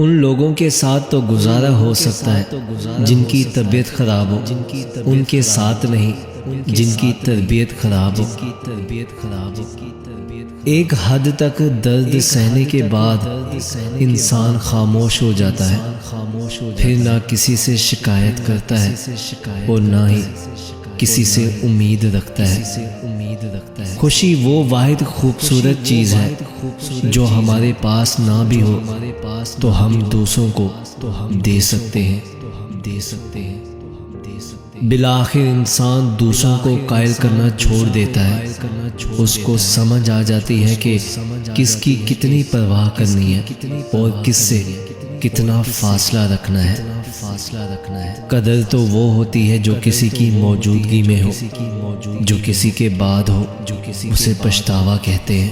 ان لوگوں کے ساتھ تو گزارا ہو سکتا ہے جن کی طبیعت خراب ہو، ان کے ساتھ نہیں جن کی تربیت خراب ہو۔ ایک حد تک درد سہنے کے بعد انسان خاموش ہو جاتا ہے، پھر نہ کسی سے شکایت کرتا ہے اور نہ ہی کسی سے امید رکھتا ہے۔ خوشی وہ واحد خوبصورت چیز ہے جو ہمارے پاس نہ بھی ہو تو ہم دوسروں کو دے سکتے ہیں۔ بالآخر انسان دوسروں کو قائل کرنا چھوڑ دیتا ہے، اس کو سمجھ آ جاتی ہے کہ کس کی کتنی پرواہ کرنی ہے اور کس سے کتنا فاصلہ رکھنا ہے۔ قدر تو وہ ہوتی ہے جو کسی کی موجودگی میں ہو، جو کسی کے بعد ہو اسے پچھتاوا کہتے ہیں۔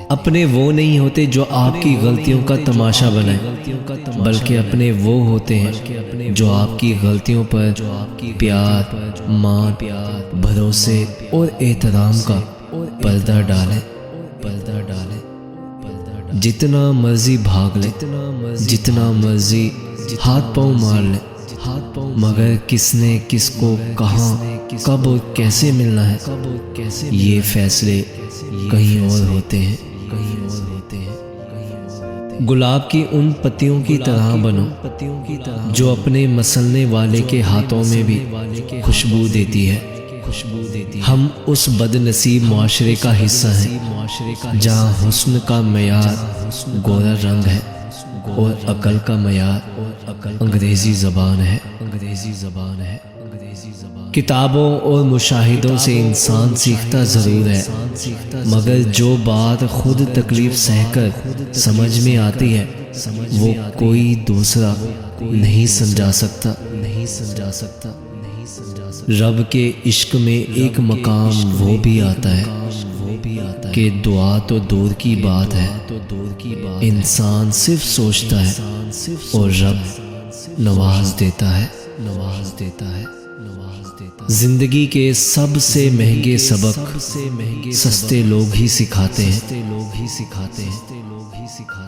اپنے وہ نہیں ہوتے جو آپ کی غلطیوں کا تماشا بنائیں، بلکہ اپنے وہ ہوتے ہیں جو آپ کی غلطیوں پر پیار، مان، بھروسے اور احترام کا پردہ ڈالیں۔ جتنا مرضی بھاگ لیں، جتنا مرضی ہاتھ پاؤں مار لیں، مگر کس نے کس کو کہاں، کب اور کیسے ملنا ہے، یہ فیصلے کہیں اور ہوتے ہیں۔ گلاب کی ان پتیوں کی طرح بنو جو اپنے مسلنے والے کے ہاتھوں میں بھی خوشبو دیتی ہے۔ ہم اس بد نصیب معاشرے کا حصہ ہیں جہاں حسن کا معیار گورا رنگ ہے اور عقل کا معیار انگریزی زبان ہے۔ کتابوں اور مشاہدوں سے انسان سیکھتا ضرور ہے، مگر جو بات خود تکلیف سہ کر سمجھ میں آتی ہے وہ کوئی دوسرا نہیں سمجھا سکتا۔ رب کے عشق میں ایک مقام وہ بھی آتا ہے کہ دعا تو دور کی بات ہے، انسان صرف سوچتا ہے اور رب نواز دیتا ہے۔ زندگی کے سب سے مہنگے سبق سستے لوگ ہی سکھاتے ہیں۔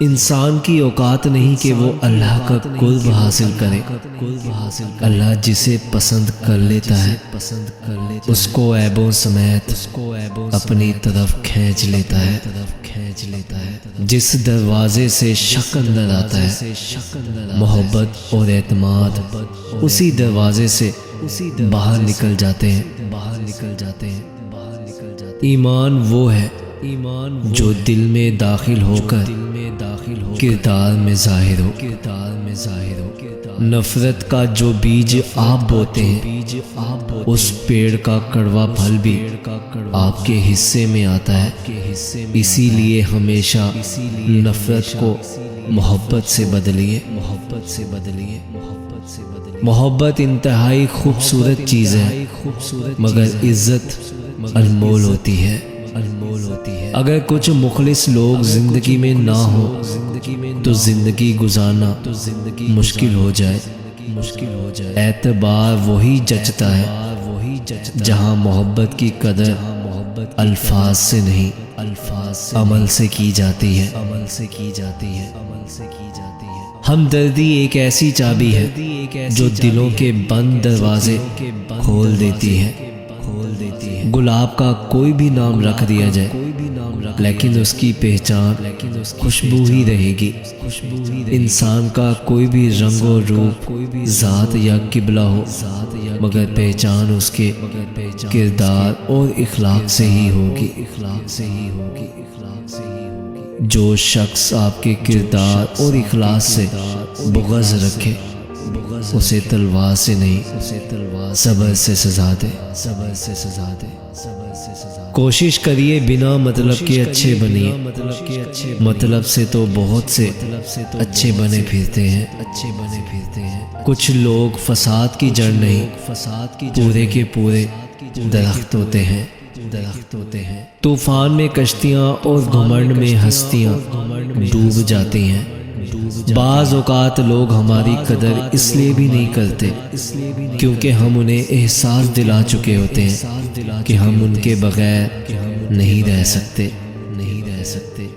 انسان کی اوقات نہیں کہ وہ اللہ کا قرب حاصل کرے، اللہ جسے پسند کر لیتا ہے اس کو عیبوں سمیت اپنی طرف کھینچ لیتا ہے۔ جس دروازے سے شک اندر آتا ہے محبت اور اعتماد اسی دروازے سے باہر نکل جاتے ہیں۔ ایمان وہ ہے جو دل میں داخل ہو کر کردار میں ظاہر ہو۔ نفرت کا جو بیج آپ بوتے ہیں اس پیڑ کا کڑوا پھل بھی آپ کے حصے میں آتا ہے۔ اسی لیے ہمیشہ نفرت کو محبت سے بدلیے۔ محبت انتہائی خوبصورت چیز ہے مگر عزت انمول ہوتی ہے۔ اگر کچھ مخلص لوگ زندگی میں نہ ہو تو زندگی گزارنا مشکل ہو جائے۔ اعتبار وہی جچتا ہے جہاں محبت کی قدر الفاظ سے نہیں عمل سے کی جاتی ہے۔ ہمدردی ایک ایسی چابی ہے جو دلوں کے بند دروازے کھول دیتی ہے۔ گلاب کا کوئی بھی نام رکھ دیا جائے لیکن اس کی پہچان خوشبو ہی رہے گی۔ انسان کا کوئی بھی رنگ و روپ، ذات یا قبلہ ہو مگر پہچان اس کے کردار اور اخلاق سے ہی ہوگی۔ جو شخص آپ کے کردار اور اخلاص سے بغض رکھے اسے تلوار سے نہیں صبر سے سزا دے۔ کوشش کریے بنا مطلب کے اچھے بنیے، مطلب سے تو بہت سے اچھے بنے پھرتے ہیں۔ کچھ لوگ فساد کی جڑ نہیں پورے کے پورے درخت ہوتے ہیں۔ طوفان میں کشتیاں اور گھمنڈ میں ہستیاں ڈوب جاتی ہیں۔ بعض اوقات لوگ ہماری قدر اس لیے بھی نہیں کرتے کیونکہ ہم انہیں احساس دلا چکے ہوتے ہیں کہ ہم ان کے بغیر نہیں رہ سکتے۔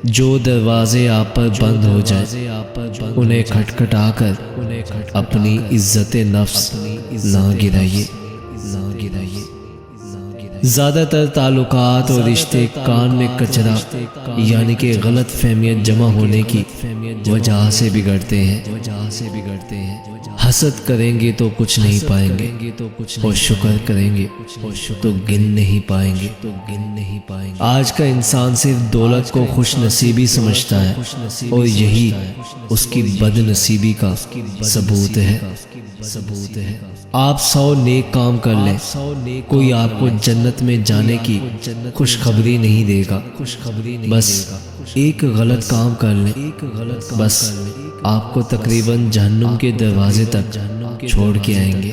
جو دروازے آپ پر بند ہو جائیں انہیں کھٹکھٹا کر اپنی عزت نفس نہ گرائیے۔ زیادہ تر تعلقات اور رشتے کان میں کچرا یعنی کہ غلط فہمیت جمع ہونے کی وجہ سے بگڑتے ہیں۔ حسد کریں گے تو کچھ نہیں پائیں گے اور شکر کریں گے تو گن نہیں پائیں گے۔ آج کا انسان صرف دولت کو خوش نصیبی سمجھتا ہے اور یہی اس کی بد نصیبی کا ثبوت ہے۔ آپ 100 نیک کام کر لیں، کوئی آپ کو جنت میں جانے کی خوشخبری نہیں دے گا۔ بس ایک غلط کام کر لیں، بس آپ کو تقریباً جہنم کے دروازے تک چھوڑ کے آئیں گے۔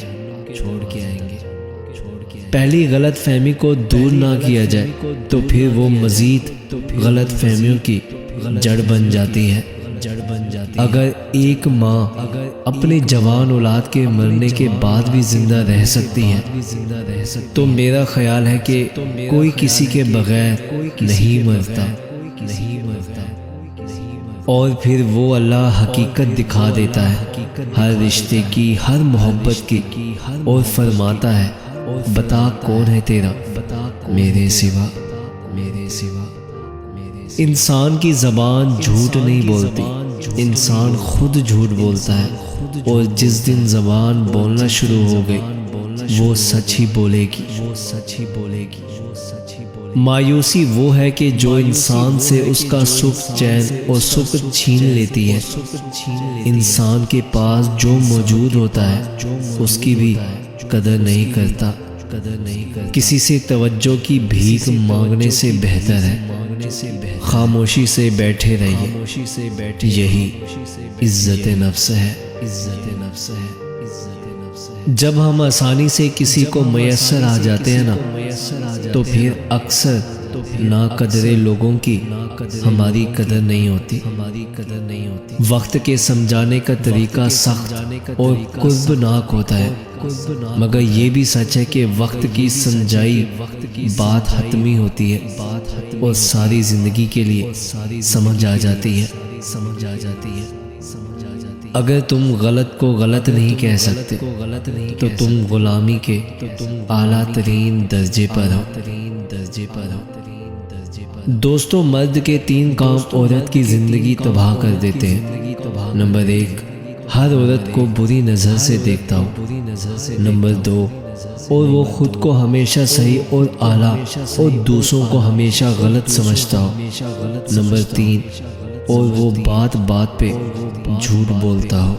پہلی غلط فہمی کو دور نہ کیا جائے تو پھر وہ مزید غلط فہمیوں کی جڑ بن جاتی ہے۔ اگر ایک ماں اپنے جوان اولاد کے مرنے کے بعد بھی زندہ رہ سکتی ہے تو میرا خیال ہے کہ کوئی کسی کے بغیر نہیں مرتا۔ اور پھر وہ اللہ حقیقت دکھا دیتا ہے ہر رشتے کی، ہر محبت کی، اور فرماتا ہے بتا کون ہے تیرا میرے سوا۔ انسان کی زبان جھوٹ نہیں بولتی، انسان خود جھوٹ بولتا ہے، اور جس دن زبان بولنا شروع ہو گئی وہ سچ ہی بولے گی۔ مایوسی وہ ہے کہ جو انسان سے اس کا سکھ چین اور سکھ چھین لیتی ہے۔ انسان کے پاس جو موجود ہوتا ہے اس کی بھی قدر نہیں کرتا۔ کسی سے توجہ کی بھیک مانگنے سے بہتر ہے خاموشی سے بیٹھے رہیے، یہی عزت نفس ہے۔ جب ہم آسانی سے کسی کو میسر آ جاتے ہیں نا تو پھر اکثر ناقدرے لوگوں کی ہماری قدر نہیں ہوتی۔ وقت کے سمجھانے کا طریقہ سخت اور قربناک ہوتا ہے، مگر یہ بھی سچ ہے کہ وقت کی سمجھائی بات حتمی ہوتی ہے اور ساری زندگی کے لیے سمجھ آ جاتی ہے۔ اگر تم غلط کو غلط نہیں کہہ سکتے تو تم غلامی کے اعلیٰ ترین درجے پر ہو۔ دوستو، مرد کے 3 کام عورت کی زندگی تباہ کر دیتے ہیں۔ نمبر 1، ہر عورت کو بری نظر سے دیکھتا ہوں۔ نمبر 2، اور وہ خود کو ہمیشہ صحیح اور اعلیٰ اور دوسروں کو ہمیشہ غلط سمجھتا ہو۔ نمبر 3، اور وہ بات بات پہ جھوٹ بولتا ہو۔